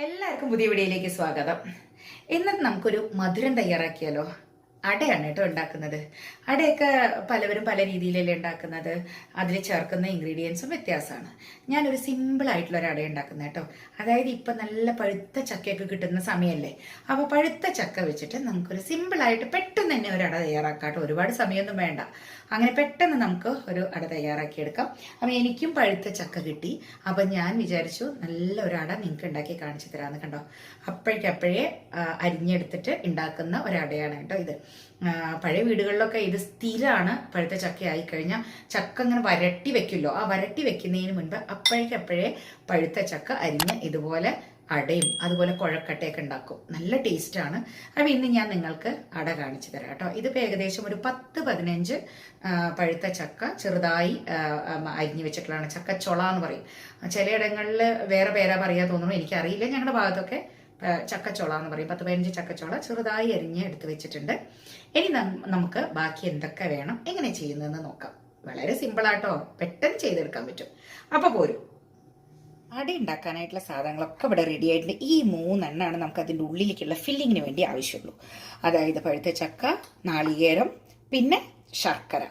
എല്ലാവർക്കും പുതിയ വീഡിയോയിലേക്ക് സ്വാഗതം. ഇന്ന് നമുക്കൊരു മധുരം തയ്യാറാക്കിയാലോ? അടയാണ് കേട്ടോ ഉണ്ടാക്കുന്നത്. അടയൊക്കെ പലവരും പല രീതിയിലല്ലേ ഉണ്ടാക്കുന്നത്. അതിൽ ചേർക്കുന്ന ഇൻഗ്രീഡിയൻസും വ്യത്യാസമാണ്. ഞാനൊരു സിമ്പിൾ ആയിട്ടുള്ള ഒരു അട ഉണ്ടാക്കുന്നത് കേട്ടോ. അതായത് ഇപ്പം നല്ല പഴുത്ത ചക്കയൊക്കെ കിട്ടുന്ന സമയമല്ലേ, അപ്പോൾ പഴുത്ത ചക്ക വെച്ചിട്ട് നമുക്കൊരു സിമ്പിളായിട്ട് പെട്ടെന്ന് തന്നെ ഒരു അട തയ്യാറാക്കാം കേട്ടോ. ഒരുപാട് സമയമൊന്നും വേണ്ട. അങ്ങനെ പെട്ടെന്ന് നമുക്ക് ഒരു അട തയ്യാറാക്കിയെടുക്കാം. അപ്പം എനിക്കും പഴുത്ത ചക്ക കിട്ടി. അപ്പം ഞാൻ വിചാരിച്ചു നല്ല ഒരു അട നിങ്ങൾക്ക് ഉണ്ടാക്കി കാണിച്ചു തരാമെന്ന്. കണ്ടോ, അപ്പോഴേക്കപ്പോഴേ അരിഞ്ഞെടുത്തിട്ട് ഉണ്ടാക്കുന്ന ഒരടയാണ് കേട്ടോ ഇത്. പഴയ വീടുകളിലൊക്കെ ഇത് സ്ഥിരമാണ്. പഴുത്ത ചക്ക ആയിക്കഴിഞ്ഞാൽ ചക്ക അങ്ങനെ വരട്ടി വെക്കുമല്ലോ, ആ വരട്ടി വെക്കുന്നതിന് മുൻപ് അപ്പോഴേക്കപ്പോഴേ പഴുത്ത ചക്ക അരിഞ്ഞ് ഇതുപോലെ അടയും അതുപോലെ കുഴക്കട്ടയൊക്കെ ഉണ്ടാക്കും. നല്ല ടേസ്റ്റാണ്. അപ്പം ഇന്ന് ഞാൻ നിങ്ങൾക്ക് അട കാണിച്ചു തരാം കേട്ടോ. ഇതിപ്പോൾ ഏകദേശം ഒരു 10-15 പഴുത്ത ചക്ക ചെറുതായി അരിഞ്ഞു വെച്ചിട്ടുള്ളതാണ്. ചക്കച്ചൊള എന്ന് പറയും. ചിലയിടങ്ങളിൽ വേറെ പേരാ പറയാ തോന്നുന്നു, എനിക്കറിയില്ല. ഞങ്ങളുടെ ഭാഗത്തൊക്കെ ചക്കച്ചോള എന്ന് പറയും. 10-15 ചക്കച്ചോള ചെറുതായി അരിഞ്ഞ് എടുത്ത് വെച്ചിട്ടുണ്ട്. ഇനി നമുക്ക് ബാക്കി എന്തൊക്കെ വേണം, എങ്ങനെ ചെയ്യുന്നതെന്ന് നോക്കാം. വളരെ സിമ്പിളാട്ടോ, പെട്ടെന്ന് ചെയ്തെടുക്കാൻ പറ്റും. അപ്പോൾ പോരും. അട ഉണ്ടാക്കാനായിട്ടുള്ള സാധനങ്ങളൊക്കെ ഇവിടെ റെഡി ആയിട്ടുണ്ട്. ഈ 3 എണ്ണമാണ് നമുക്ക് അതിൻ്റെ ഉള്ളിലേക്കുള്ള ഫില്ലിങ്ങിന് വേണ്ടി ആവശ്യമുള്ളൂ. അതായത് പഴുത്ത ചക്ക, നാളികേരം, പിന്നെ ശർക്കര.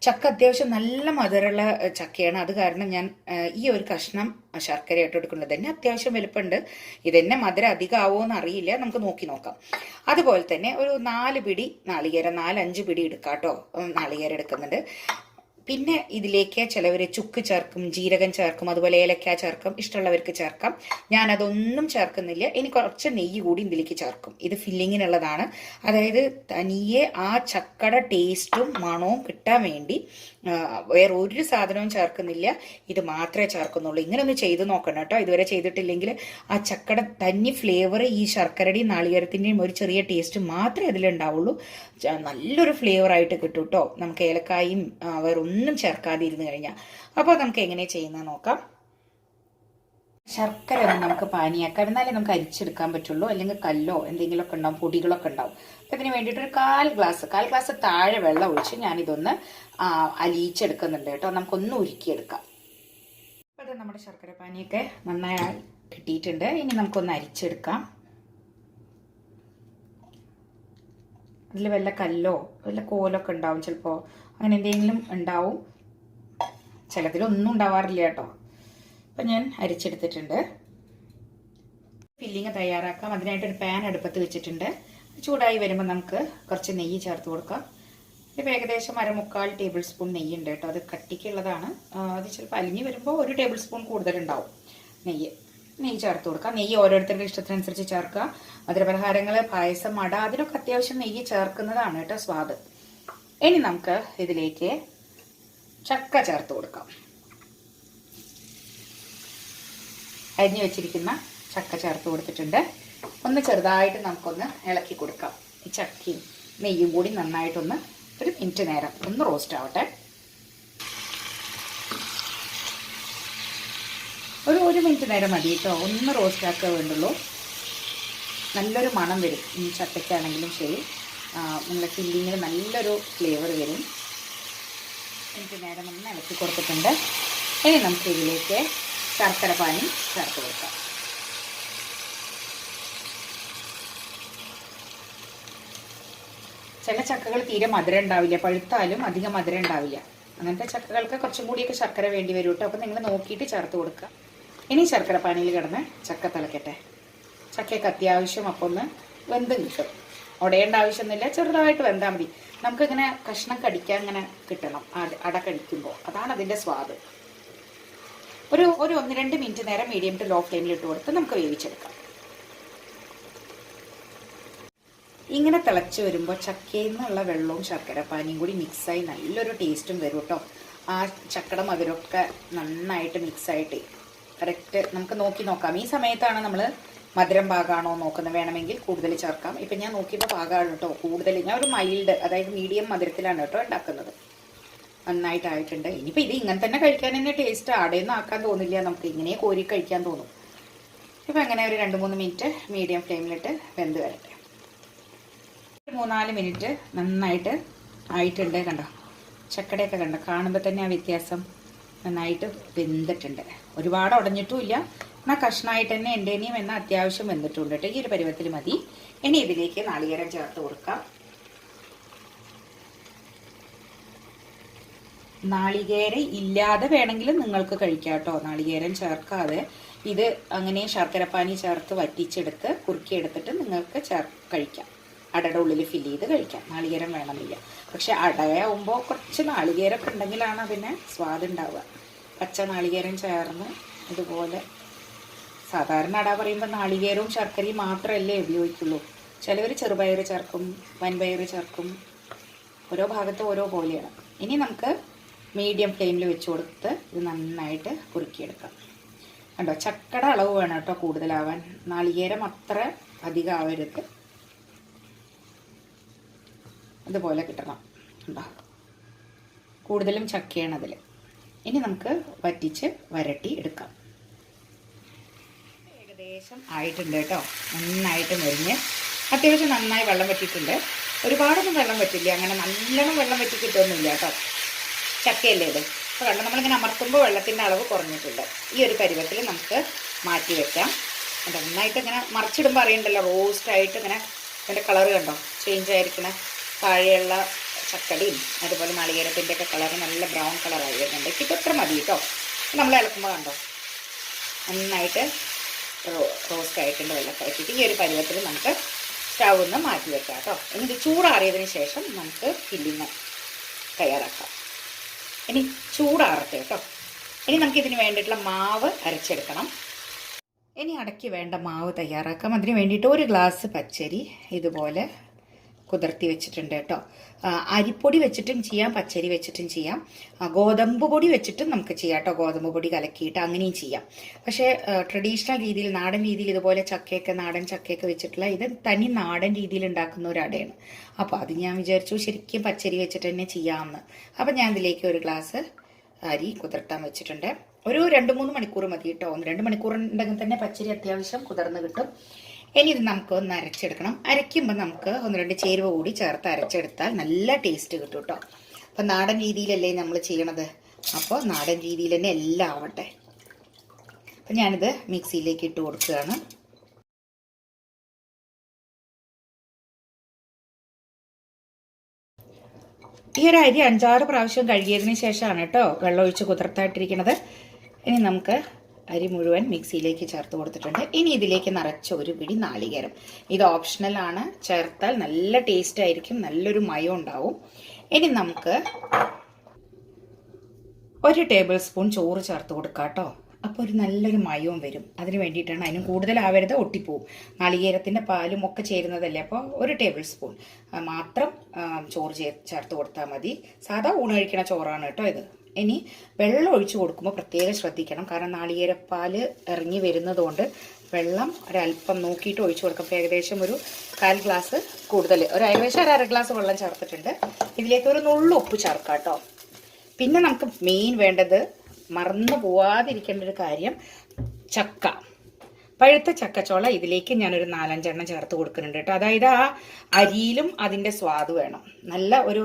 ചക്ക അത്യാവശ്യം നല്ല മധുരമുള്ള ചക്കയാണ്. അത് കാരണം ഞാൻ ഈ ഒരു കഷ്ണം ശർക്കരയായിട്ട് എടുക്കുന്നത്. തന്നെ അത്യാവശ്യം വലുപ്പമുണ്ട്. ഇതന്നെ മധുരം അധികം ആവുമോയെന്ന് അറിയില്ല, നമുക്ക് നോക്കി നോക്കാം. അതുപോലെ തന്നെ ഒരു 4 പിടി നാളികേരം, 4-5 പിടി എടുക്കാം കേട്ടോ. നാളികേരം എടുക്കുന്നുണ്ട്. പിന്നെ ഇതിലേക്ക് ചിലവർ ചുക്ക് ചേർക്കും, ജീരകം ചേർക്കും, അതുപോലെ ഏലക്ക ചേർക്കും. ഇഷ്ടമുള്ളവർക്ക് ചേർക്കാം. ഞാനതൊന്നും ചേർക്കുന്നില്ല. ഇനി കുറച്ച് നെയ്യ് കൂടി ഇതിലേക്ക് ചേർക്കും. ഇത് ഫില്ലിങ്ങിനുള്ളതാണ്. അതായത് തനിയെ ആ ചക്കയുടെ ടേസ്റ്റും മണവും കിട്ടാൻ വേണ്ടി വേറെ ഒരു സാധനവും ചേർക്കുന്നില്ല. ഇത് മാത്രമേ ചേർക്കുന്നുള്ളൂ. ഇങ്ങനെ ഒന്ന് ചെയ്ത് നോക്കണം കേട്ടോ. ഇതുവരെ ചെയ്തിട്ടില്ലെങ്കിൽ ആ ചക്കയുടെ തനി ഫ്ലേവർ ഈ ശർക്കരയുടെയും നാളികേരത്തിൻ്റെയും ഒരു ചെറിയ ടേസ്റ്റ് മാത്രമേ അതിലുണ്ടാവുള്ളൂ. നല്ലൊരു ഫ്ലേവറായിട്ട് കിട്ടും കേട്ടോ. നമുക്ക് ഏലക്കായും വേറെ ഒന്നും ചേർക്കാതെ ഇരുന്ന് കഴിഞ്ഞാൽ. അപ്പോൾ നമുക്ക് എങ്ങനെ ചെയ്യുന്നത് നോക്കാം. ശർക്കര ഒന്ന് നമുക്ക് പാനിയാക്കാം. എന്നാലേ നമുക്ക് അരിച്ചെടുക്കാൻ പറ്റുള്ളൂ. അല്ലെങ്കിൽ കല്ലോ എന്തെങ്കിലുമൊക്കെ ഉണ്ടാവും, പൊടികളൊക്കെ ഉണ്ടാവും. അപ്പം ഇതിന് വേണ്ടിയിട്ട് ഒരു 1/4 ഗ്ലാസ് താഴെ വെള്ളം ഒഴിച്ച് ഞാനിതൊന്ന് അലിയിച്ചെടുക്കുന്നുണ്ട് കേട്ടോ. നമുക്കൊന്ന് ഉരുക്കിയെടുക്കാം. അപ്പോൾ ഇത് നമ്മുടെ ശർക്കര പാനിയൊക്കെ നന്നായി കിട്ടിയിട്ടുണ്ട്. ഇനി നമുക്കൊന്ന് അരിച്ചെടുക്കാം. അതിൽ വല്ല കല്ലോ വല്ല കോലൊക്കെ ഉണ്ടാവും, ചിലപ്പോൾ അങ്ങനെ എന്തെങ്കിലും ഉണ്ടാവും. ചിലതിലൊന്നും ഉണ്ടാവാറില്ല കേട്ടോ. അപ്പം ഞാൻ അരിച്ചെടുത്തിട്ടുണ്ട്. ഫില്ലിങ് തയ്യാറാക്കാം. അതിനായിട്ടൊരു പാൻ അടുപ്പത്ത് വെച്ചിട്ടുണ്ട്. ചൂടായി വരുമ്പോൾ നമുക്ക് കുറച്ച് നെയ്യ് ചേർത്ത് കൊടുക്കാം. ഇപ്പോൾ ഏകദേശം 1/4 ടേബിൾ സ്പൂൺ നെയ്യ് ഉണ്ട് കേട്ടോ. അത് കട്ടിക്കുള്ളതാണ്. അത് ചിലപ്പോൾ അലിഞ്ഞ് വരുമ്പോൾ 1 ടേബിൾ സ്പൂൺ കൂടുതലുണ്ടാവും നെയ്യ് ചേർത്ത് കൊടുക്കാം. നെയ്യ് ഓരോരുത്തരുടെ ഇഷ്ടത്തിനനുസരിച്ച് ചേർക്കുക. മധുരപലഹാരങ്ങൾ, പായസം, അട, അതിനൊക്കെ അത്യാവശ്യം നെയ്യ് ചേർക്കുന്നതാണ് കേട്ടോ സ്വാദ്. ഇനി നമുക്ക് ഇതിലേക്ക് ചക്ക ചേർത്ത് കൊടുക്കാം. അരിഞ്ഞു വെച്ചിരിക്കുന്ന ചക്ക ചേർത്ത് കൊടുത്തിട്ടുണ്ട്. ഒന്ന് ചെറുതായിട്ട് നമുക്കൊന്ന് ഇളക്കി കൊടുക്കാം. ഈ ചക്കയും നെയ്യും കൂടി നന്നായിട്ടൊന്ന് ഒരു മിനിറ്റ് നേരം ഒന്ന് റോസ്റ്റ് ആവട്ടെ. ഒരു മിനിറ്റ് നേരം മതി കേട്ടോ. ഒന്ന് റോസ്റ്റ് ആക്കുക വേണ്ടുള്ളൂ. നല്ലൊരു മണം വരും. ഈ ചക്കയ്ക്കാണെങ്കിലും ശരി, നിങ്ങളുടെ ഫില്ലിങ്ങിന് നല്ലൊരു ഫ്ലേവർ വരും. മിനിറ്റ് നേരം ഒന്ന് ഇളക്കി കൊടുത്തിട്ടുണ്ട്. ഇനി നമുക്ക് ഇതിലേക്ക് ശർക്കര പാനി ചേർത്ത് കൊടുക്കാം. ചില ചക്കകൾ തീരെ മധുരം ഉണ്ടാവില്ല, പഴുത്താലും അധികം മധുരം ഉണ്ടാവില്ല. അങ്ങനത്തെ ചക്കകൾക്ക് കുറച്ചും കൂടിയൊക്കെ ശർക്കര വേണ്ടി വരും കേട്ടോ. അപ്പോൾ നിങ്ങൾ നോക്കിയിട്ട് ചേർത്ത് കൊടുക്കുക. ഇനി ശർക്കര പാനിയിൽ കിടന്ന് ചക്ക തിളക്കട്ടെ. ചക്കയൊക്കെ അത്യാവശ്യം അപ്പം ഒന്ന് വെന്ത് കിട്ടും. ഉടയേണ്ട ആവശ്യമൊന്നുമില്ല, ചെറുതായിട്ട് വെന്താൽ മതി. നമുക്കിങ്ങനെ കഷ്ണം കടിക്കാൻ ഇങ്ങനെ കിട്ടണം അട കടിക്കുമ്പോൾ. അതാണ് അതിൻ്റെ സ്വാദ്. ഒരു 1-2 മിനിറ്റ് നേരം മീഡിയം ടു ലോ ഫ്ലെയിമിൽ ഇട്ട് കൊടുത്ത് നമുക്ക് വേവിച്ചെടുക്കാം. ഇങ്ങനെ തിളച്ച് വരുമ്പോൾ ചക്കയിൽ നിന്നുള്ള വെള്ളവും ശർക്കര പാനിയും കൂടി മിക്സായി നല്ലൊരു ടേസ്റ്റും വരും കേട്ടോ. ആ ചക്കയുടെ മധുരമൊക്കെ നന്നായിട്ട് മിക്സായിട്ട് കറക്റ്റ് നമുക്ക് നോക്കി നോക്കാം. ഈ സമയത്താണ് നമ്മൾ മധുരം പാകമാണോ നോക്കുന്നത്. വേണമെങ്കിൽ കൂടുതൽ ചേർക്കാം. ഇപ്പം ഞാൻ നോക്കിയപ്പോൾ പാകമാണ് കേട്ടോ. കൂടുതൽ ഞാൻ ഒരു മൈൽഡ്, അതായത് മീഡിയം മധുരത്തിലാണ് കേട്ടോ ഉണ്ടാക്കുന്നത്. നന്നായിട്ടായിട്ടുണ്ട്. ഇനിയിപ്പോൾ ഇത് ഇങ്ങനെ തന്നെ കഴിക്കാൻ തന്നെ ടേസ്റ്റ്. അടയൊന്നും ആക്കാൻ തോന്നില്ല, നമുക്ക് ഇങ്ങനെ കോരി കഴിക്കാൻ തോന്നും. ഇപ്പം അങ്ങനെ ഒരു 2-3 മിനിറ്റ് മീഡിയം ഫ്ലെയിമിലിട്ട് വെന്ത് വരട്ടെ. 3-4 മിനിറ്റ് നന്നായിട്ട് ആയിട്ടുണ്ട്. കണ്ടോ, ചക്കടയൊക്കെ കണ്ടോ, കാണുമ്പോൾ തന്നെ ആ വ്യത്യാസം. നന്നായിട്ട് വെന്തിട്ടുണ്ട്. ഒരുപാട് ഉടഞ്ഞിട്ടും ഇല്ല, എന്നാൽ കഷ്ണമായിട്ട് തന്നെ എൻ്റെനിയും എന്ന അത്യാവശ്യം വെന്തിട്ടുണ്ട് കേട്ടോ. ഈ ഒരു പരുവത്തിൽ മതി. ഇനി ഇതിലേക്ക് നാളികേരം ചേർത്ത് കൊടുക്കാം. നാളികേരം ഇല്ലാതെ വേണമെങ്കിലും നിങ്ങൾക്ക് കഴിക്കാം കേട്ടോ, നാളികേരം ചേർക്കാതെ. ഇത് അങ്ങനെ ശർക്കരപ്പാനി ചേർത്ത് വറ്റിച്ചെടുത്ത് കുറുക്കിയെടുത്തിട്ട് നിങ്ങൾക്ക് കഴിക്കാം. അടയുടെ ഉള്ളിൽ ഫില്ല് ചെയ്ത് കഴിക്കാം. നാളികേരം വേണമെന്നില്ല. പക്ഷെ അടയാവുമ്പോൾ കുറച്ച് നാളികേരമൊക്കെ ഉണ്ടെങ്കിലാണ് അതിന് സ്വാദുണ്ടാവുക. പച്ച നാളികേരം ചേർന്ന് ഇതുപോലെ. സാധാരണ അട പറയുമ്പോൾ നാളികേരവും ശർക്കരയും മാത്രമല്ലേ ഉപയോഗിക്കുള്ളൂ. ചിലവർ ചെറുപയർ ചേർക്കും, വൻപയർ ചേർക്കും. ഓരോ ഭാഗത്ത് ഓരോ പോലെയാണ്. ഇനി നമുക്ക് മീഡിയം ഫ്ലെയിമിൽ വെച്ച് കൊടുത്ത് ഇത് നന്നായിട്ട് കുറുക്കിയെടുക്കാം. കണ്ടോ, ചക്കയുടെ അളവ് വേണം കേട്ടോ കൂടുതലാവാൻ. നാളികേരം അത്ര അധികം ആവരുത്. ഇതുപോലെ കിട്ടണം. കണ്ടോ, കൂടുതലും ചക്കയാണ് അതിൽ. ഇനി നമുക്ക് വറ്റിച്ച് വരട്ടി എടുക്കാം. ഏകദേശം ആയിട്ടുണ്ട് കേട്ടോ. നന്നായിട്ട് മുരിഞ്ഞ് അത്യാവശ്യം നന്നായി വെള്ളം വറ്റിയിട്ടുണ്ട്. ഒരുപാടൊന്നും വെള്ളം വറ്റില്ല, അങ്ങനെ നല്ലോണം വെള്ളം വറ്റി കിട്ടുമൊന്നുമില്ല കേട്ടോ. ചക്കയല്ലേ ഇത്. അപ്പോൾ കണ്ടോ, നമ്മളിങ്ങനെ അമർത്തുമ്പോൾ വെള്ളത്തിൻ്റെ അളവ് കുറഞ്ഞിട്ടുണ്ട്. ഈ ഒരു പരുവത്തിൽ നമുക്ക് മാറ്റി വെക്കാം. നന്നായിട്ട് ഇങ്ങനെ മറിച്ചിടുമ്പോൾ അറിയണ്ടല്ലോ, റോസ്റ്റായിട്ട് ഇങ്ങനെ അതിൻ്റെ കളറ് കണ്ടോ ചേഞ്ച് ആയിരിക്കണ. താഴെയുള്ള ചക്കടിയും അതുപോലെ നാളികേരത്തിൻ്റെ ഒക്കെ കളറ് നല്ല ബ്രൗൺ കളറായി വരുന്നുണ്ട്. ഇപ്പം ഇത്ര മതി കേട്ടോ. നമ്മൾ ഇളക്കുമ്പോൾ കണ്ടോ നന്നായിട്ട് റോസ്റ്റ് ആയിട്ടുണ്ട്. വെള്ളമൊക്കെ വെച്ചിട്ട് ഈ ഒരു പരുവത്തിൽ നമുക്ക് സ്റ്റൗ ഒന്ന് മാറ്റി വെക്കാം കേട്ടോ. എന്നിട്ട് ചൂടാറിയതിന് ശേഷം നമുക്ക് ഫില്ലിങ് തയ്യാറാക്കാം. ഇനി ചൂടാറട്ടെ കേട്ടോ. ഇനി നമുക്കിതിന് വേണ്ടിയിട്ടുള്ള മാവ് അരച്ചെടുക്കണം. ഇനി അടയ്ക്ക് വേണ്ട മാവ് തയ്യാറാക്കാം. അതിന് വേണ്ടിയിട്ട് 1 ഗ്ലാസ് പച്ചരി ഇതുപോലെ കുതിർത്തി വെച്ചിട്ടുണ്ട് കേട്ടോ. അരിപ്പൊടി വെച്ചിട്ടും ചെയ്യാം, പച്ചരി വെച്ചിട്ടും ചെയ്യാം, ഗോതമ്പ് പൊടി വെച്ചിട്ടും നമുക്ക് ചെയ്യാം കേട്ടോ. ഗോതമ്പ് പൊടി കലക്കിയിട്ട് അങ്ങനെയും ചെയ്യാം. പക്ഷേ ട്രഡീഷണൽ രീതിയിൽ, നാടൻ രീതിയിൽ ഇതുപോലെ ചക്കയൊക്കെ, നാടൻ ചക്കയൊക്കെ വെച്ചിട്ടുള്ള ഇത് തനി നാടൻ രീതിയിൽ ഉണ്ടാക്കുന്ന ഒരു അടയാണ്. അപ്പോൾ അത് ഞാൻ വിചാരിച്ചു ശരിക്കും പച്ചരി വെച്ചിട്ട് തന്നെ ചെയ്യാമെന്ന്. അപ്പം ഞാൻ ഇതിലേക്ക് 1 ഗ്ലാസ് അരി കുതിർത്താൻ വെച്ചിട്ടുണ്ട്. ഒരു 2-3 മണിക്കൂർ മതി കേട്ടോ. 1-2 മണിക്കൂർ ഉണ്ടെങ്കിൽ തന്നെ പച്ചരി അത്യാവശ്യം കുതിർന്ന് കിട്ടും. ഇനി ഇത് നമുക്ക് ഒന്ന് അരച്ചെടുക്കണം. അരയ്ക്കുമ്പോൾ നമുക്ക് 1-2 ചേരുവ കൂടി ചേർത്ത് അരച്ചെടുത്താൽ നല്ല ടേസ്റ്റ് കിട്ടും കേട്ടോ. അപ്പം നാടൻ രീതിയിലല്ലേ നമ്മൾ ചെയ്യണത്, അപ്പോൾ നാടൻ രീതിയിൽ തന്നെ എല്ലാം ആവട്ടെ. അപ്പം ഞാനിത് മിക്സിയിലേക്ക് ഇട്ട് കൊടുക്കുകയാണ്. ഈ ഒരു അരി 5-6 പ്രാവശ്യം കഴുകിയതിന് ശേഷമാണ് കേട്ടോ വെള്ളം ഒഴിച്ച് കുതിർത്തായിട്ടിരിക്കുന്നത്. ഇനി നമുക്ക് അരി മുഴുവൻ മിക്സിയിലേക്ക് ചേർത്ത് കൊടുത്തിട്ടുണ്ട്. ഇനി ഇതിലേക്ക് നിറച്ച 1 പിടി നാളികേരം. ഇത് ഓപ്ഷണലാണ്, ചേർത്താൽ നല്ല ടേസ്റ്റ് ആയിരിക്കും, നല്ലൊരു മയം ഉണ്ടാവും. ഇനി നമുക്ക് 1 ടേബിൾ സ്പൂൺ ചോറ് ചേർത്ത് കൊടുക്കാം കേട്ടോ. അപ്പോൾ ഒരു നല്ലൊരു മയവും വരും. അതിന് വേണ്ടിയിട്ടാണ്. അതിനും കൂടുതലാവരുത്, ഒട്ടിപ്പോവും. നാളികേരത്തിൻ്റെ പാലും ഒക്കെ ചേരുന്നതല്ലേ. അപ്പോൾ 1 ടേബിൾ സ്പൂൺ മാത്രം ചോറ് ചേർത്ത് കൊടുത്താൽ മതി. സാധാ ഊണ് കഴിക്കണ ചോറാണ് കേട്ടോ ഇത്. ഇനി വെള്ളം ഒഴിച്ചു കൊടുക്കുമ്പോൾ പ്രത്യേകം ശ്രദ്ധിക്കണം. കാരണം നാളികേരപ്പാൽ ഇറങ്ങി വരുന്നതുകൊണ്ട് വെള്ളം ഒരല്പം നോക്കിയിട്ട് ഒഴിച്ചു കൊടുക്കാം. അപ്പോൾ ഏകദേശം ഒരു 1/4 ഗ്ലാസ് കൂടുതൽ, ഏകദേശം 1/2 ഗ്ലാസ് വെള്ളം ചേർത്തിട്ടുണ്ട്. ഇതിലേക്ക് ഒരു നുള്ളു ഉപ്പ് ചേർക്കാം കേട്ടോ. പിന്നെ നമുക്ക് മെയിൻ വേണ്ടത്, മറന്നു പോവാതിരിക്കേണ്ട ഒരു കാര്യം, ചക്ക. പഴുത്ത ചക്കച്ചോള ഇതിലേക്ക് ഞാനൊരു 4-5 എണ്ണം ചേർത്ത് കൊടുക്കുന്നുണ്ട് കേട്ടോ. അതായത് ആ അരിയിലും അതിൻ്റെ സ്വാദ് വേണം, നല്ല ഒരു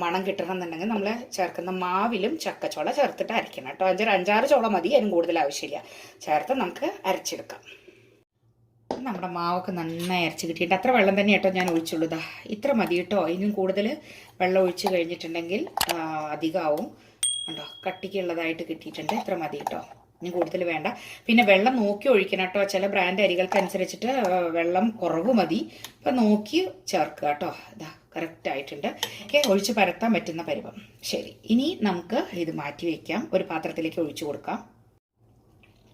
മണം കിട്ടണം എന്നുണ്ടെങ്കിൽ നമ്മൾ ചേർക്കുന്ന മാവിലും ചക്കച്ചോള ചേർത്തിട്ട് അരയ്ക്കണം കേട്ടോ. 5-6 ചോള മതി, അതിനും കൂടുതൽ ആവശ്യമില്ല. ചേർത്ത് നമുക്ക് അരച്ചെടുക്കാം. നമ്മുടെ മാവൊക്കെ നന്നായി അരച്ച് കിട്ടിയിട്ട് അത്ര വെള്ളം തന്നെ കേട്ടോ ഞാൻ ഒഴിച്ചുള്ളൂ. ഇത്ര മതി കേട്ടോ. ഇതിനും കൂടുതൽ വെള്ളം ഒഴിച്ച് കഴിഞ്ഞിട്ടുണ്ടെങ്കിൽ അധികമാവും. കണ്ടോ, കട്ടിക്കുള്ളതായിട്ട് കിട്ടിയിട്ടുണ്ട്. ഇത്ര മതി കേട്ടോ, ഇനി കൂടുതൽ വേണ്ട. പിന്നെ വെള്ളം നോക്കി ഒഴിക്കണം കേട്ടോ. ചില ബ്രാൻഡ് അരികൾക്ക് അനുസരിച്ചിട്ട് വെള്ളം കുറവ് മതി. അപ്പം നോക്കി ചേർക്കുക കേട്ടോ. ഇതാ കറക്റ്റ് ആയിട്ടുണ്ട്. ഓക്കെ, ഒഴിച്ച് പരത്താൻ പറ്റുന്ന പരുവം. ശരി, ഇനി നമുക്ക് ഇത് മാറ്റി വയ്ക്കാം. ഒരു പാത്രത്തിലേക്ക് ഒഴിച്ചു കൊടുക്കാം.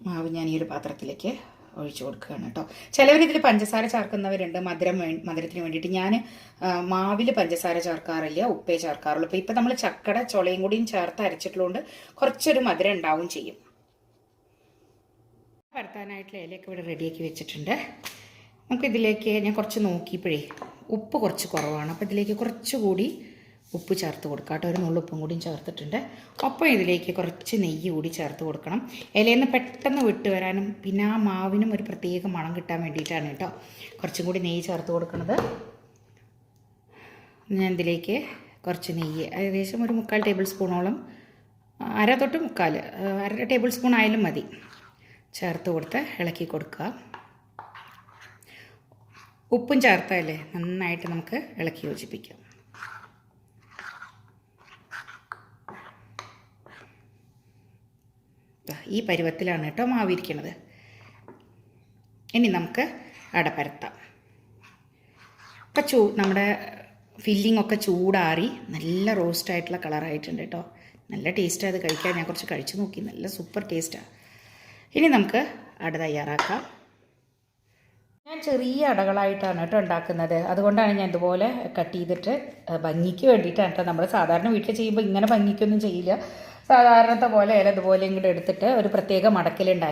മാവ് ഞാൻ ഈ ഒരു പാത്രത്തിലേക്ക് ഒഴിച്ചു കൊടുക്കുകയാണ് കേട്ടോ. ചിലവരിതിൽ പഞ്ചസാര ചേർക്കുന്നവരുണ്ട്, മധുരത്തിന് വേണ്ടിയിട്ട്. ഞാൻ മാവിൽ പഞ്ചസാര ചേർക്കാറില്ല, ഉപ്പേ ചേർക്കാറുള്ളൂ. അപ്പോൾ ഇപ്പം നമ്മൾ ചക്കയുടെ ചുളയും കൂടിയും ചേർത്ത് അരച്ചിട്ടുള്ളതുകൊണ്ട് കുറച്ചൊരു മധുരം ഉണ്ടാവും ചെയ്യും. പരത്താനായിട്ടുള്ള ഇലയൊക്കെ ഇവിടെ റെഡിയാക്കി വെച്ചിട്ടുണ്ട്. നമുക്കിതിലേക്ക് ഞാൻ കുറച്ച് നോക്കിയപ്പോഴേ ഉപ്പ് കുറച്ച് കുറവാണ്. അപ്പോൾ ഇതിലേക്ക് കുറച്ചുകൂടി ഉപ്പ് ചേർത്ത് കൊടുക്കാം കേട്ടോ. ഒരു നുള്ളുപ്പും കൂടിയും ചേർത്തിട്ടുണ്ട്. ഒപ്പം ഇതിലേക്ക് കുറച്ച് നെയ്യ് കൂടി ചേർത്ത് കൊടുക്കണം. ഇലയിൽ നിന്ന് പെട്ടെന്ന് വിട്ട് വരാനും പിന്നെ ആ മാവിനും ഒരു പ്രത്യേക മണം കിട്ടാൻ വേണ്ടിയിട്ടാണ് കേട്ടോ കുറച്ചും കൂടി നെയ്യ് ചേർത്ത് കൊടുക്കുന്നത്. ഞാൻ ഇതിലേക്ക് കുറച്ച് നെയ്യ്, ഏകദേശം ഒരു 3/4 ടേബിൾ സ്പൂണോളം, 1/2 തൊട്ട് 3/4 ടേബിൾ സ്പൂൺ ആയാലും മതി. ചേർത്ത് കൊടുത്ത് ഇളക്കി കൊടുക്കുക. ഉപ്പും ചേർത്തല്ലേ നന്നായിട്ട് നമുക്ക് ഇളക്കി യോജിപ്പിക്കാം. ഈ പരുവത്തിലാണ് കേട്ടോ മാവിരിക്കണത്. ഇനി നമുക്ക് അട പരത്താം. ഇപ്പം നമ്മുടെ ഫില്ലിംഗ് ഒക്കെ ചൂടാറി നല്ല റോസ്റ്റായിട്ടുള്ള കളറായിട്ടുണ്ട് കേട്ടോ. നല്ല ടേസ്റ്റാണ് അത് കഴിക്കാൻ. ഞാൻ കുറച്ച് കഴിച്ചു നോക്കി, നല്ല സൂപ്പർ ടേസ്റ്റാണ്. ഇനി നമുക്ക് അട തയ്യാറാക്കാം. ഞാൻ ചെറിയ അടകളായിട്ടാണ് കേട്ടോ ഉണ്ടാക്കുന്നത്. അതുകൊണ്ടാണ് ഞാൻ ഇതുപോലെ കട്ട് ചെയ്തിട്ട് ഭംഗിക്ക് വേണ്ടിയിട്ടാണ് കേട്ടോ. നമ്മൾ സാധാരണ വീട്ടിൽ ചെയ്യുമ്പോൾ ഇങ്ങനെ ഭംഗിക്കൊന്നും ചെയ്യില്ല. സാധാരണത്തെ പോലെ ഇല ഇതുപോലെ ഇങ്ങോട്ട് എടുത്തിട്ട് ഒരു പ്രത്യേക മടക്കിലുണ്ട്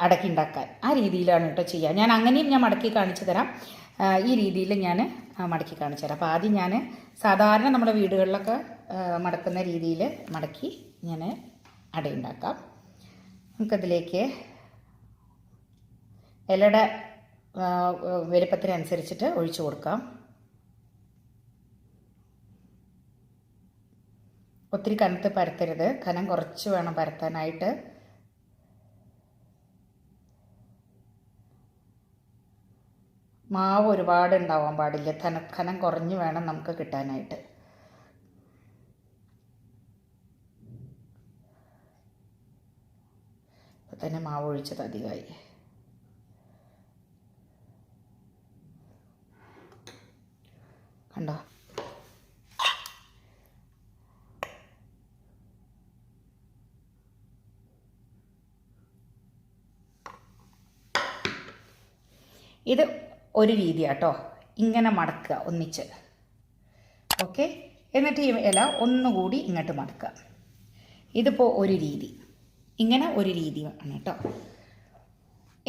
അടക്കി ഉണ്ടാക്കാൻ. ആ രീതിയിലാണ് കേട്ടോ ചെയ്യുക. ഞാൻ അങ്ങനെയും ഞാൻ മടക്കി കാണിച്ചു തരാം. ഈ രീതിയിൽ ഞാൻ മടക്കി കാണിച്ചു തരാം. അപ്പോൾ ആദ്യം ഞാൻ സാധാരണ നമ്മുടെ വീടുകളിലൊക്കെ മടക്കുന്ന രീതിയിൽ മടക്കി ഞാൻ അടയുണ്ടാക്കാം. നമുക്കതിലേക്ക് ഇലയുടെ വലുപ്പത്തിനനുസരിച്ചിട്ട് ഒഴിച്ചു കൊടുക്കാം. ഒത്തിരി കനത്ത് പരത്തരുത്, കനം കുറച്ച് വേണം പരത്താനായിട്ട്. മാവ് ഒരുപാട് ഉണ്ടാവാൻ പാടില്ല, കനം കുറഞ്ഞ് വേണം നമുക്ക് കിട്ടാനായിട്ട്. ഇപ്പം തന്നെ മാവ് ഒഴിച്ചത് അധികമായി. കണ്ടോ? ഇത് ഒരു രീതിയാട്ടോ, ഇങ്ങനെ മടക്കുക ഒന്നിച്ച്. ഓക്കെ, എന്നിട്ട് ഈ ഇല ഒന്നുകൂടി ഇങ്ങോട്ട് മടക്കുക. ഇതിപ്പോൾ ഒരു രീതി, ഇങ്ങനെ ഒരു രീതി ആണ് കേട്ടോ.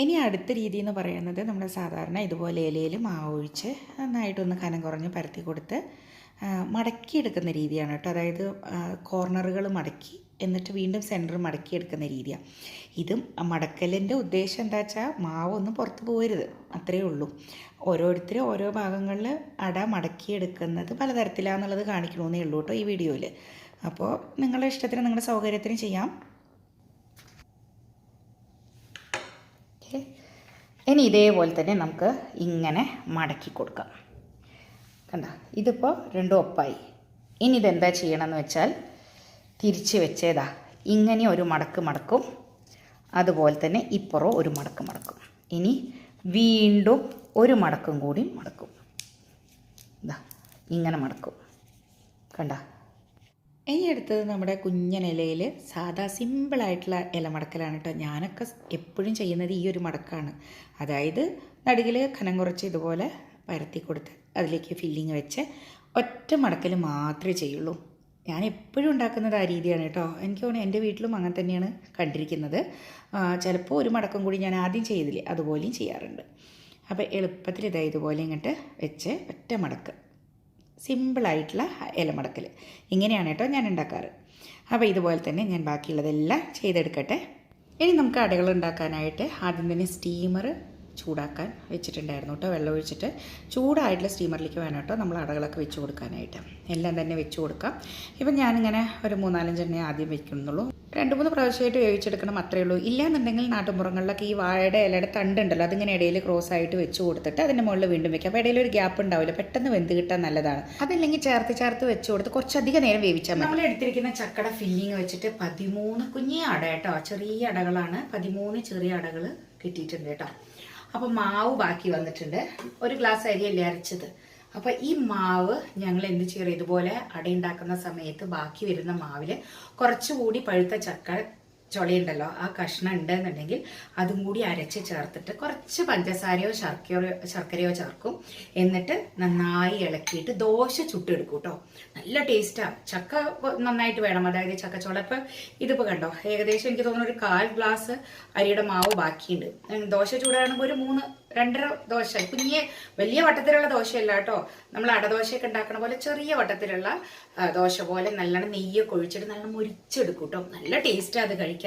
ഇനി അടുത്ത രീതി എന്ന് പറയുന്നത് നമ്മൾ സാധാരണ ഇതുപോലെ ഇലയിൽ മാവ് ഒഴിച്ച് നന്നായിട്ടൊന്ന് കനം കുറഞ്ഞ് പരത്തി കൊടുത്ത് മടക്കിയെടുക്കുന്ന രീതിയാണ് കേട്ടോ. അതായത് കോർണറുകൾ മടക്കി എന്നിട്ട് വീണ്ടും സെൻറ്റർ മടക്കിയെടുക്കുന്ന രീതിയാണ്. ഇതും മടക്കലിൻ്റെ ഉദ്ദേശം എന്താ വെച്ചാൽ മാവ് ഒന്നും പുറത്ത് പോകരുത്, അത്രയേ ഉള്ളൂ. ഓരോരുത്തരും ഓരോ ഭാഗങ്ങളിൽ അട മടക്കിയെടുക്കുന്നത് പലതരത്തിലാണെന്നുള്ളത് കാണിക്കണമെന്നേ ഉള്ളൂ കേട്ടോ ഈ വീഡിയോയിൽ. അപ്പോൾ നിങ്ങളുടെ ഇഷ്ടത്തിന് നിങ്ങളുടെ സൗകര്യത്തിന് ചെയ്യാം. ഇനി ഇതേപോലെ തന്നെ നമുക്ക് ഇങ്ങനെ മടക്കി കൊടുക്കാം. കണ്ട, ഇതിപ്പോൾ രണ്ടും ഒപ്പായി. ഇനി ഇതെന്താ ചെയ്യണമെന്ന് വെച്ചാൽ തിരിച്ച് വെച്ചേതാ ഇങ്ങനെ ഒരു മടക്ക് മടക്കും, അതുപോലെ തന്നെ ഇപ്പുറം ഒരു മടക്ക് മടക്കും. ഇനി വീണ്ടും ഒരു മടക്കും കൂടി മടക്കും. ഇതാ ഇങ്ങനെ മടക്കും. കണ്ട. ഇനി എടുത്തത് നമ്മുടെ കുഞ്ഞൻ ഇലയിൽ സാധാ സിമ്പിളായിട്ടുള്ള ഇല മടക്കലാണ് കേട്ടോ. ഞാനൊക്കെ എപ്പോഴും ചെയ്യുന്നത് ഈ ഒരു മടക്കാണ്. അതായത് നടുകിൽ കനം കുറച്ച് ഇതുപോലെ പരത്തി കൊടുത്ത് അതിലേക്ക് ഫില്ലിങ് വെച്ച് ഒറ്റ മടക്കൽ മാത്രമേ ചെയ്യുള്ളൂ. ഞാൻ എപ്പോഴും ഉണ്ടാക്കുന്നത് ആ രീതിയാണ് കേട്ടോ. എനിക്ക് തോന്നുന്നു എൻ്റെ വീട്ടിലും അങ്ങനെ തന്നെയാണ് കണ്ടിരിക്കുന്നത്. ചിലപ്പോൾ ഒരു മടക്കം കൂടി ഞാൻ ആദ്യം ചെയ്തില്ലേ, അതുപോലെയും ചെയ്യാറുണ്ട്. അപ്പോൾ എളുപ്പത്തിൽ ഇതുപോലെ ഇങ്ങോട്ട് വെച്ച് ഒറ്റ മടക്ക്, സിമ്പിളായിട്ടുള്ള ഇലമടക്കൽ ഇങ്ങനെയാണ് കേട്ടോ ഞാൻ ഉണ്ടാക്കാറ്. അപ്പോൾ ഇതുപോലെ തന്നെ ഞാൻ ബാക്കിയുള്ളതെല്ലാം ചെയ്തെടുക്കട്ടെ. ഇനി നമുക്ക് അടകൾ ഉണ്ടാക്കാനായിട്ട് ആദ്യം തന്നെ സ്റ്റീമർ ചൂടാക്കാൻ വെച്ചിട്ടുണ്ടായിരുന്നു കേട്ടോ. വെള്ളം ഒഴിച്ചിട്ട് ചൂടായിട്ടുള്ള സ്റ്റീമറിലേക്ക് വേണം കേട്ടോ നമ്മൾ അടകളൊക്കെ വെച്ച് കൊടുക്കാനായിട്ട്. എല്ലാം തന്നെ വെച്ച് കൊടുക്കാം. ഇപ്പം ഞാനിങ്ങനെ ഒരു 3-4 എണ്ണ ആദ്യം വെക്കുന്നുള്ളൂ. 2-3 പ്രാവശ്യമായിട്ട് വേവിച്ചെടുക്കണം, അത്രയേ ഉള്ളൂ. ഇല്ലാന്നുണ്ടെങ്കിൽ നാട്ടുമ്പുറങ്ങളിലൊക്കെ ഈ വാഴയുടെ ഇലയുടെ തണ്ടുണ്ടല്ലോ, അതിങ്ങനെ ഇടയിൽ ക്രോസ് ആയിട്ട് വെച്ച് കൊടുത്തിട്ട് അതിൻ്റെ മുകളിൽ വീണ്ടും വെക്കാം. അപ്പോൾ ഇടയിൽ ഒരു ഗ്യാപ്പ് ഉണ്ടാവില്ല, പെട്ടെന്ന് വെന്ത് കിട്ടാൻ നല്ലതാണ്. അതല്ലെങ്കിൽ ചേർത്ത് വെച്ച് കൊടുത്ത് കുറച്ചധികം നേരം വേവിച്ചാൽ മതി. നമ്മൾ എടുത്തിരിക്കുന്ന ചക്കട ഫില്ലിങ് വെച്ചിട്ട് 13 കുഞ്ഞി അട കേട്ടോ, ചെറിയ അടകളാണ്. 13 ചെറിയ അടകൾ കിട്ടിയിട്ടുണ്ട് കേട്ടോ. അപ്പോൾ മാവ് ബാക്കി വന്നിട്ടുണ്ട്. 1 ഗ്ലാസ് അരിയല്ലേ അരച്ചത്. അപ്പോൾ ഈ മാവ് ഞങ്ങൾ എന്ത് ചെയ്യണം, ഇതുപോലെ അടയുണ്ടാക്കുന്ന സമയത്ത് ബാക്കി വരുന്ന മാവിൽ കുറച്ചുകൂടി പഴുത്ത ചക്ക ചുളയുണ്ടല്ലോ, ആ കഷ്ണം ഉണ്ടെന്നുണ്ടെങ്കിൽ അതും കൂടി അരച്ച് ചേർത്തിട്ട് കുറച്ച് പഞ്ചസാരയോ ശർക്കരയോ ചേർക്കും. എന്നിട്ട് നന്നായി ഇളക്കിയിട്ട് ദോശ ചുട്ടെടുക്കും കേട്ടോ. നല്ല ടേസ്റ്റാണ്. ചക്ക നന്നായിട്ട് വേണം, അതായത് ചക്കച്ചോള. ഇപ്പം ഇതിപ്പോൾ കണ്ടോ, ഏകദേശം എനിക്ക് തോന്നുന്നു ഒരു 1/4 ഗ്ലാസ് അരിയുടെ മാവ് ബാക്കിയുണ്ട്. ദോശ ചൂടാകുമ്പോൾ ഒരു 2.5 ദോശ, വലിയ വട്ടത്തിലുള്ള ദോശയല്ല കേട്ടോ, നമ്മൾ അടദോശയൊക്കെ ഉണ്ടാക്കണ പോലെ ചെറിയ വട്ടത്തിലുള്ള ദോശ പോലെ നല്ലോണം നെയ്യൊക്കെ ഒഴിച്ചിട്ട് നല്ല മുരിച്ചെടുക്കും കേട്ടോ. നല്ല ടേസ്റ്റാണ് അത് കഴിക്കാൻ.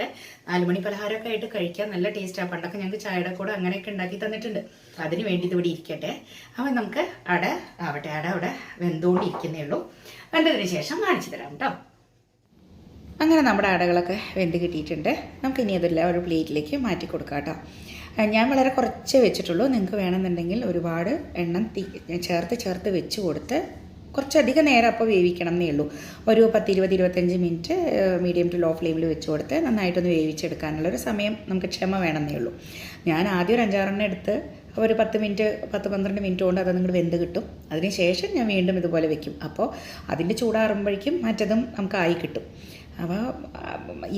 4 മണി പലഹാരമൊക്കെ ആയിട്ട് കഴിക്കാൻ നല്ല ടേസ്റ്റാണ്. പണ്ടൊക്കെ ഞങ്ങൾക്ക് ചായയുടെ കൂടെ അങ്ങനെയൊക്കെ ഉണ്ടാക്കി തന്നിട്ടുണ്ട്. അതിന് വേണ്ടി ഇതിവിടെ ഇരിക്കട്ടെ. അപ്പം നമുക്ക് അട അവിടെ വെന്തുകൊണ്ടിരിക്കുന്നേ ഉള്ളൂ. വെന്തതിന് ശേഷം കാണിച്ചു തരാം കേട്ടോ. അങ്ങനെ നമ്മുടെ അടകളൊക്കെ വെന്ത് കിട്ടിയിട്ടുണ്ട്. നമുക്കിനി അതെല്ലാം ഒരു പ്ലേറ്റിലേക്ക് മാറ്റി കൊടുക്കാം കേട്ടോ. ഞാൻ വളരെ കുറച്ചേ വെച്ചിട്ടുള്ളൂ. നിങ്ങൾക്ക് വേണമെന്നുണ്ടെങ്കിൽ ഒരുപാട് എണ്ണം ചേർത്ത് വെച്ച് കൊടുത്ത് കുറച്ചധികം നേരം അപ്പോൾ വേവിക്കണം എന്നേ ഉള്ളൂ. ഒരു 10-20-25 മിനിറ്റ് മീഡിയം ടു ലോ ഫ്ലെയിമിൽ വെച്ച് കൊടുത്ത് നന്നായിട്ടൊന്ന് വേവിച്ചെടുക്കാനുള്ളൊരു സമയം നമുക്ക് ക്ഷമ വേണമെന്നേ ഉള്ളൂ. ഞാൻ ആദ്യം ഒരു 5-6 എടുത്ത് ഒരു 10-12 മിനിറ്റ് കൊണ്ട് അതൊന്നും കൂടി വെന്ത് കിട്ടും. അതിന് ശേഷം ഞാൻ വീണ്ടും ഇതുപോലെ വെക്കും. അപ്പോൾ അതിൻ്റെ ചൂടാറുമ്പോഴേക്കും മറ്റതും നമുക്കായി കിട്ടും. അപ്പോൾ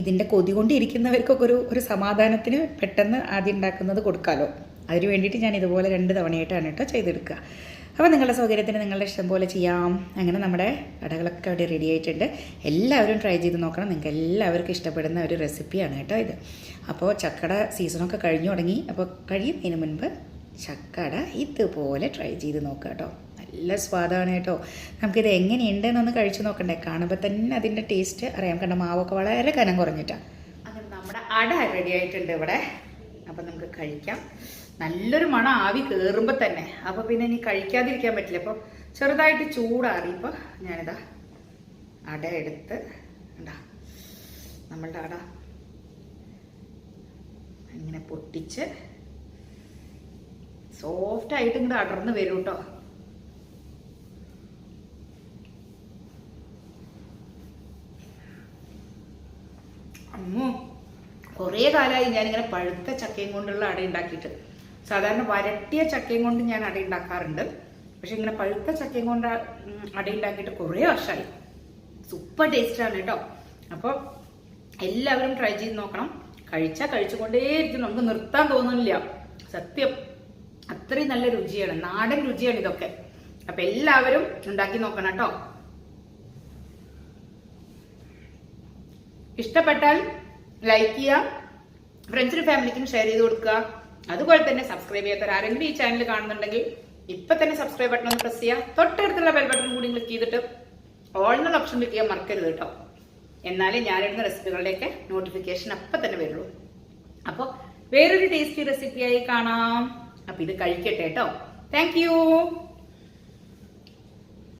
ഇതിൻ്റെ കൊതി കൊണ്ടിരിക്കുന്നവർക്കൊക്കെ ഒരു സമാധാനത്തിന് പെട്ടെന്ന് ആദ്യം ഉണ്ടാക്കുന്നത് കൊടുക്കാമല്ലോ. അതിന് വേണ്ടിയിട്ട് ഞാൻ ഇതുപോലെ 2 തവണയായിട്ടാണ് കേട്ടോ ചെയ്തെടുക്കുക. അപ്പോൾ നിങ്ങളുടെ സൗകര്യത്തിന് നിങ്ങളുടെ ഇഷ്ടം പോലെ ചെയ്യാം. അങ്ങനെ നമ്മുടെ അടകളൊക്കെ അവിടെ റെഡി ആയിട്ടുണ്ട്. എല്ലാവരും ട്രൈ ചെയ്ത് നോക്കണം. നിങ്ങൾക്ക് എല്ലാവർക്കും ഇഷ്ടപ്പെടുന്ന ഒരു റെസിപ്പിയാണ് കേട്ടോ ഇത്. അപ്പോൾ ചക്കട സീസണൊക്കെ കഴിഞ്ഞു തുടങ്ങി. അപ്പോൾ കഴിയുന്നതിന് മുൻപ് ചക്കട ഇതുപോലെ ട്രൈ ചെയ്ത് നോക്കുക കേട്ടോ. നല്ല സ്വാദാണ് കേട്ടോ. നമുക്കിത് എങ്ങനെയുണ്ടെന്നൊന്ന് കഴിച്ച് നോക്കണ്ടേ? കാണുമ്പോൾ തന്നെ അതിൻ്റെ ടേസ്റ്റ് അറിയാം. കണ്ട മാവൊക്കെ വളരെ കനം കുറഞ്ഞിട്ടാണ്. അങ്ങനെ നമ്മുടെ അട റെഡി ആയിട്ടുണ്ട് ഇവിടെ. അപ്പം നമുക്ക് കഴിക്കാം. നല്ലൊരു മണം ആവി കയറുമ്പോൾ തന്നെ. അപ്പോൾ പിന്നെ ഇനി കഴിക്കാതിരിക്കാൻ പറ്റില്ല. അപ്പോൾ ചെറുതായിട്ട് ചൂടാറിയപ്പോൾ ഞാനിതാ അട എടുത്ത് ഉണ്ടാ നമ്മളുടെ അട ഇങ്ങനെ പൊട്ടിച്ച് സോഫ്റ്റായിട്ട് ഇങ്ങോട്ട് അടർന്ന് വരും കേട്ടോ. അമ്മോ, കുറേ കാലമായി ഞാനിങ്ങനെ പഴുത്ത ചക്കയും കൊണ്ടുള്ള അട ഉണ്ടാക്കിയിട്ട്. സാധാരണ വരട്ടിയ ചക്കയും കൊണ്ട് ഞാൻ അട ഉണ്ടാക്കാറുണ്ട്. പക്ഷെ ഇങ്ങനെ പഴുത്ത ചക്കയും കൊണ്ട് അട ഉണ്ടാക്കിയിട്ട് കുറേ വർഷമായി. സൂപ്പർ ടേസ്റ്റാണ് കേട്ടോ. അപ്പോൾ എല്ലാവരും ട്രൈ ചെയ്ത് നോക്കണം. കഴിച്ചുകൊണ്ടേയിരിക്കും. നമുക്ക് നിർത്താൻ തോന്നുന്നില്ല. സത്യം അത്രയും നല്ല രുചിയാണ്. നാടൻ രുചിയാണ് ഇതൊക്കെ. അപ്പം എല്ലാവരും ഉണ്ടാക്കി നോക്കണം കേട്ടോ. ഇഷ്ടപ്പെട്ടാൽ ലൈക്ക് ചെയ്യുക, ഫ്രണ്ട്സിനും ഫാമിലിക്കും ഷെയർ ചെയ്ത് കൊടുക്കുക. അതുപോലെ തന്നെ സബ്സ്ക്രൈബ് ചെയ്യാത്തവർ ആരെങ്കിലും ഈ ചാനൽ കാണുന്നുണ്ടെങ്കിൽ ഇപ്പം തന്നെ സബ്സ്ക്രൈബ് ബട്ടൺ ഒന്ന് പ്രസ് ചെയ്യുക. തൊട്ടടുത്തുള്ള ബെൽ ബട്ടൺ കൂടി ക്ലിക്ക് ചെയ്തിട്ട് ഓൾ എന്നുള്ള ഓപ്ഷൻ ക്ലിക്ക് ചെയ്യാൻ മറക്കരുത് കേട്ടോ. എന്നാലേ ഞാനിടുന്ന റെസിപ്പികളുടെയൊക്കെ നോട്ടിഫിക്കേഷൻ അപ്പം തന്നെ വരുള്ളൂ. അപ്പോൾ വേറൊരു ടേസ്റ്റി റെസിപ്പിയായി കാണാം. അപ്പം ഇത് കഴിക്കട്ടെ കേട്ടോ. Thank you.